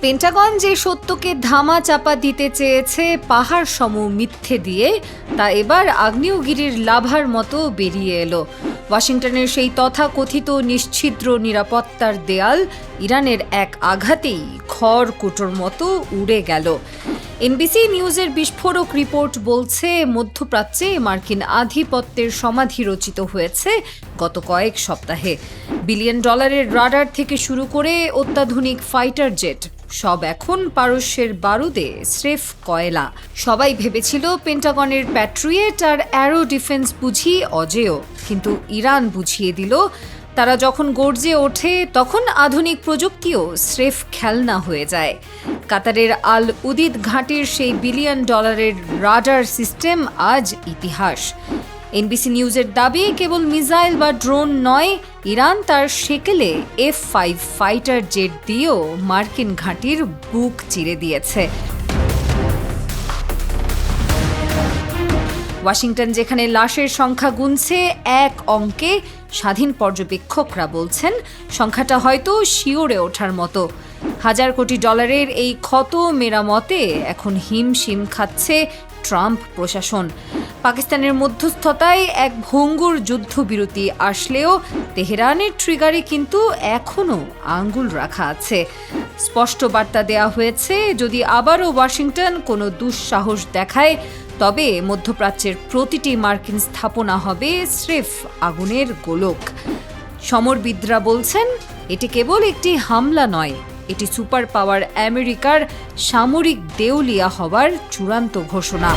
Pentagon যে সত্যকে ধামা চাপা দিতে চেয়েছে পাহাড় সম মিথ্যে দিয়ে, তা এবার আগ্নেয়গিরির লাভার মতো বেরিয়ে এলো। ওয়াশিংটনের সেই তথাকথিত নিশ্ছিদ্র নিরাপত্তার দেয়াল ইরানের এক আঘাতেই খড়কুটোর মতো উড়ে গেল। এনবিসি নিউজের বিস্ফোরক রিপোর্ট বলছে, মধ্যপ্রাচ্যে মার্কিন আধিপত্যের সমাধি রচিত হয়েছে গত কয়েক সপ্তাহে। বিলিয়ন ডলারের রাডার থেকে শুরু করে অত্যাধুনিক ফাইটার জেট সব এখন পারস্যের বারুদে স্রেফ কয়লা। সবাই ভেবেছিল পেন্টাগনের প্যাট্রিয়েট আর অ্যারো ডিফেন্স বুঝি অজেয়, কিন্তু ইরান বুঝিয়ে দিল তারা যখন গর্জে ওঠে তখন আধুনিক প্রযুক্তিও স্রেফ খেলনা হয়ে যায়। কাতারের আল উদিদ ঘাঁটির সেই বিলিয়ন ডলারের রাডার সিস্টেম আজ ইতিহাস। এনবিসি নিউজের দাবি, কেবল মিসাইল বা ড্রোন নয়, ইরান তার সেকেলে F-5 ফাইটার জেট দিয়েও মার্কিন ঘাঁটির বুক চিরে দিয়েছে। ওয়াশিংটন যেখানে লাশের সংখ্যা গুনছে এক অঙ্কে, স্বাধীন পর্যবেক্ষকরা বলছেন সংখ্যাটা হয়তো শিওরে ওঠার মতো। হাজার কোটি ডলারের এই ক্ষত মেরামতে এখন হিমশিম খাচ্ছে ট্রাম্প প্রশাসন। পাকিস্তানের মধ্যস্থতায় এক ভঙ্গুর যুদ্ধবিরতি আসলেও তেহরানের ট্রিগারে কিন্তু এখনও আঙ্গুল রাখা আছে। স্পষ্ট বার্তা দেওয়া হয়েছে, যদি আবারও ওয়াশিংটন কোনো দুঃসাহস দেখায় তবে মধ্যপ্রাচ্যের প্রতিটি মার্কিন স্থাপনা হবে স্রেফ আগুনের গোলক। সমরবিদরা বলছেন, এটি কেবল একটি হামলা নয়, এটি সুপার পাওয়ার আমেরিকার সামরিক দেউলিয়া হবার চূড়ান্ত ঘোষণা।